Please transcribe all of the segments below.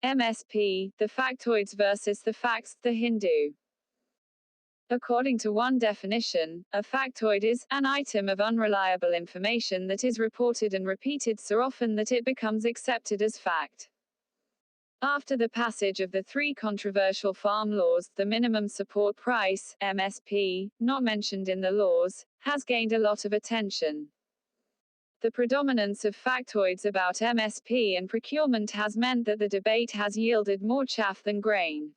MSP, the factoids versus the facts, the Hindu. According to one definition, a factoid is an item of unreliable information that is reported and repeated so often that it becomes accepted as fact. After the passage of the three controversial farm laws, the minimum support price, MSP, not mentioned in the laws, has gained a lot of attention. The predominance of factoids about MSP and procurement has meant that the debate has yielded more chaff than grain.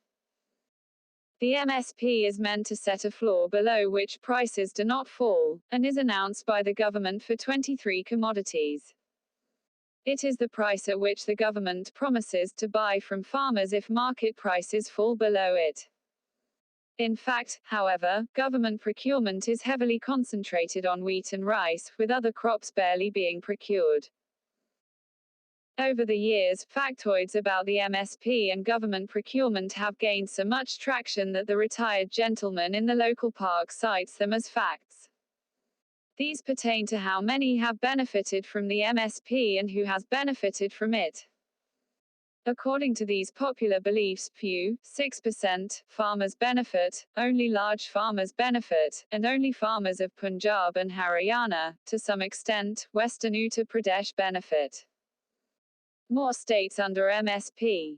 The MSP is meant to set a floor below which prices do not fall, and is announced by the government for 23 commodities. It is the price at which the government promises to buy from farmers if market prices fall below it. In fact, however, government procurement is heavily concentrated on wheat and rice, with other crops barely being procured. Over the years, factoids about the MSP and government procurement have gained so much traction that the retired gentleman in the local park cites them as facts. These pertain to how many have benefited from the MSP and who has benefited from it. According to these popular beliefs, few, 6%, farmers benefit, only large farmers benefit, and only farmers of Punjab and Haryana, to some extent, Western Uttar Pradesh benefit. More states under MSP.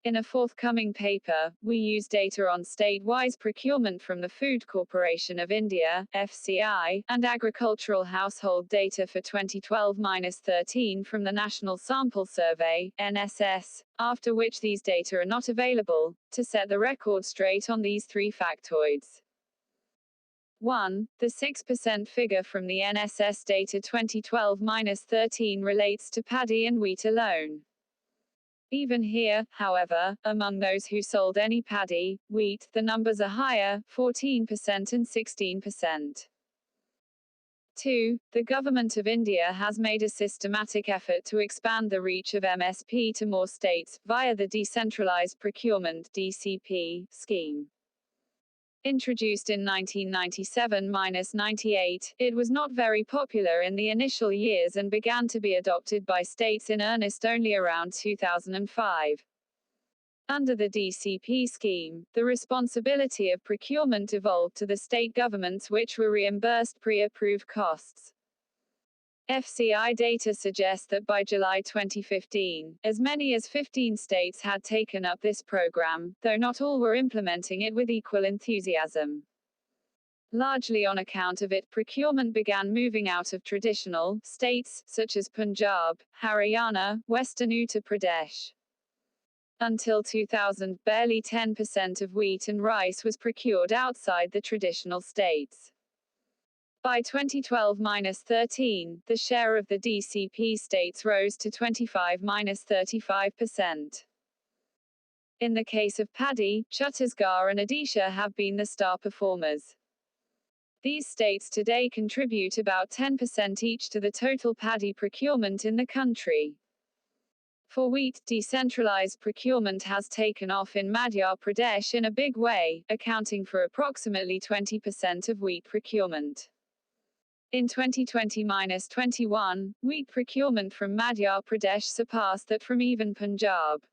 In a forthcoming paper, we use data on state-wise procurement from the Food Corporation of India, FCI, and agricultural household data for 2012-13 from the National Sample Survey, NSS, after which these data are not available, to set the record straight on these three factoids. 1. The 6% figure from the NSS data 2012-13 relates to paddy and wheat alone. Even here, however, among those who sold any paddy, wheat, the numbers are higher, 14% and 16%. 2. The Government of India has made a systematic effort to expand the reach of MSP to more states, via the Decentralized Procurement (DCP) scheme. Introduced in 1997-98, it was not very popular in the initial years and began to be adopted by states in earnest only around 2005. Under the DCP scheme, the responsibility of procurement devolved to the state governments, which were reimbursed pre-approved costs. FCI data suggests that by July 2015, as many as 15 states had taken up this program, though not all were implementing it with equal enthusiasm. Largely on account of it, procurement began moving out of traditional states, such as Punjab, Haryana, Western Uttar Pradesh. Until 2000, barely 10% of wheat and rice was procured outside the traditional states. By 2012-13, the share of the DCP states rose to 25-35%. In the case of paddy, Chhattisgarh and Odisha have been the star performers. These states today contribute about 10% each to the total paddy procurement in the country. For wheat, decentralized procurement has taken off in Madhya Pradesh in a big way, accounting for approximately 20% of wheat procurement. In 2020-21, wheat procurement from Madhya Pradesh surpassed that from even Punjab.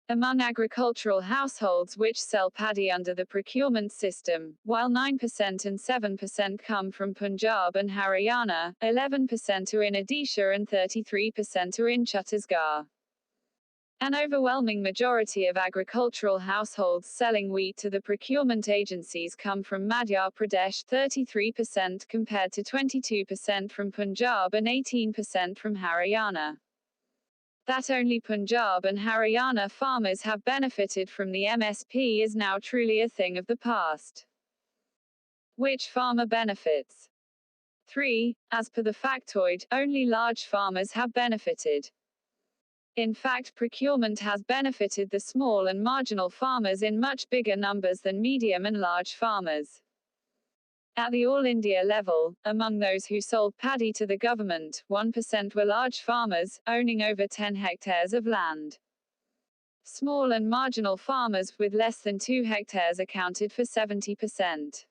Among agricultural households which sell paddy under the procurement system, while 9% and 7% come from Punjab and Haryana, 11% are in Odisha and 33% are in Chhattisgarh. An overwhelming majority of agricultural households selling wheat to the procurement agencies come from Madhya Pradesh, 33% compared to 22% from Punjab and 18% from Haryana. That only Punjab and Haryana farmers have benefited from the MSP is now truly a thing of the past. Which farmer benefits? 3. As per the factoid, only large farmers have benefited. In fact, procurement has benefited the small and marginal farmers in much bigger numbers than medium and large farmers. At the All India level, among those who sold paddy to the government, 1% were large farmers, owning over 10 hectares of land. Small and marginal farmers with less than 2 hectares accounted for 70%.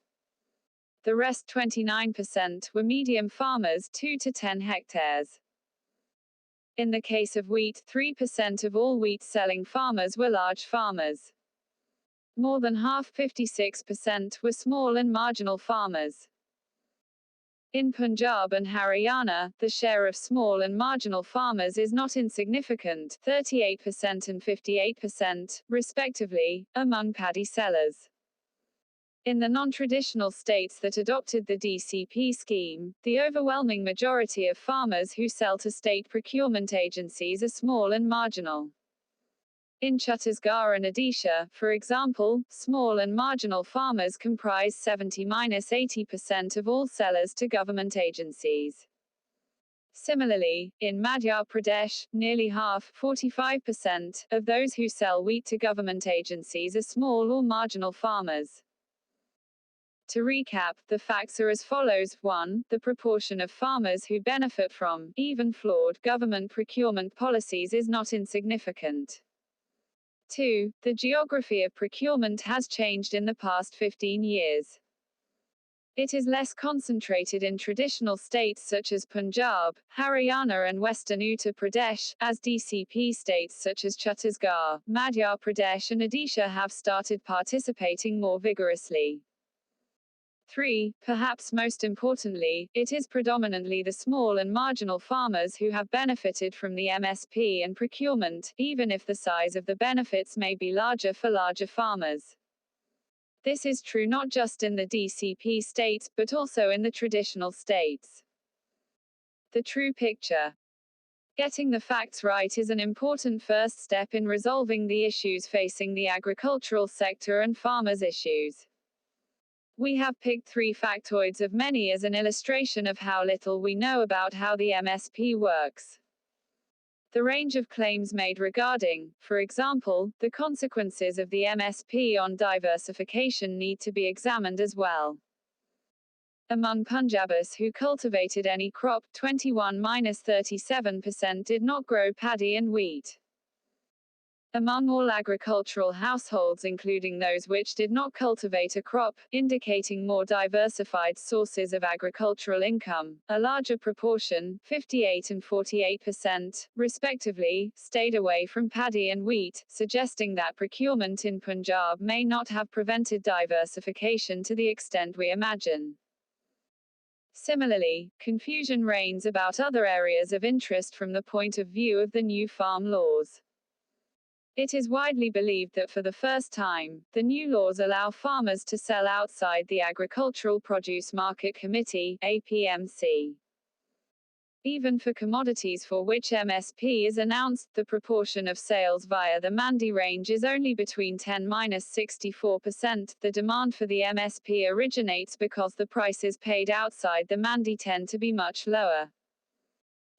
The rest 29% were medium farmers 2 to 10 hectares. In the case of wheat, 3% of all wheat-selling farmers were large farmers. More than half, 56%, were small and marginal farmers. In Punjab and Haryana, the share of small and marginal farmers is not insignificant, 38% and 58%, respectively, among paddy sellers. In the non-traditional states that adopted the DCP scheme, the overwhelming majority of farmers who sell to state procurement agencies are small and marginal. In Chhattisgarh and Odisha, for example, small and marginal farmers comprise 70–80% of all sellers to government agencies. Similarly, in Madhya Pradesh, nearly half, 45%, of those who sell wheat to government agencies are small or marginal farmers. To recap, the facts are as follows. 1. The proportion of farmers who benefit from, even flawed, government procurement policies is not insignificant. 2. The geography of procurement has changed in the past 15 years. It is less concentrated in traditional states such as Punjab, Haryana and Western Uttar Pradesh, as DCP states such as Chhattisgarh, Madhya Pradesh and Odisha have started participating more vigorously. 3. Perhaps most importantly, it is predominantly the small and marginal farmers who have benefited from the MSP and procurement, even if the size of the benefits may be larger for larger farmers. This is true not just in the DCP states, but also in the traditional states. The true picture. Getting the facts right is an important first step in resolving the issues facing the agricultural sector and farmers' issues. We have picked 3 factoids of many as an illustration of how little we know about how the MSP works. The range of claims made regarding, for example, the consequences of the MSP on diversification need to be examined as well. Among Punjabis who cultivated any crop, 21–37% did not grow paddy and wheat. Among all agricultural households including those which did not cultivate a crop, indicating more diversified sources of agricultural income, a larger proportion, 58 and 48%, respectively, stayed away from paddy and wheat, suggesting that procurement in Punjab may not have prevented diversification to the extent we imagine. Similarly, confusion reigns about other areas of interest from the point of view of the new farm laws. It is widely believed that for the first time, the new laws allow farmers to sell outside the Agricultural Produce Market Committee, APPSC. Even for commodities for which MSP is announced, the proportion of sales via the Mandi range is only between 10–64%. The demand for the MSP originates because the prices paid outside the Mandi tend to be much lower.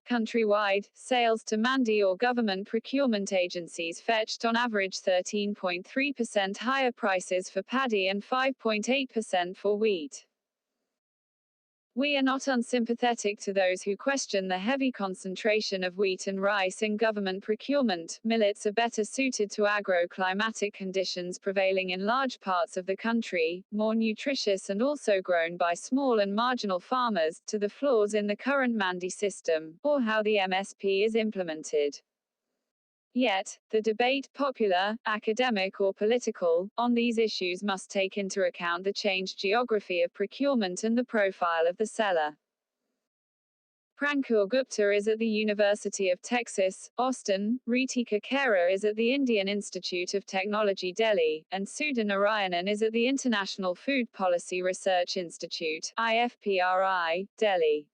Countrywide, sales to Mandi or government procurement agencies fetched on average 13.3% higher prices for paddy and 5.8% for wheat. We are not unsympathetic to those who question the heavy concentration of wheat and rice in government procurement. Millets are better suited to agro-climatic conditions prevailing in large parts of the country, more nutritious and also grown by small and marginal farmers, to the flaws in the current Mandi system, or how the MSP is implemented. Yet, the debate, popular, academic or political, on these issues must take into account the changed geography of procurement and the profile of the seller. Prankur Gupta is at the University of Texas, Austin, Ritika Khera is at the Indian Institute of Technology Delhi, and Sudha Narayanan is at the International Food Policy Research Institute, IFPRI, Delhi.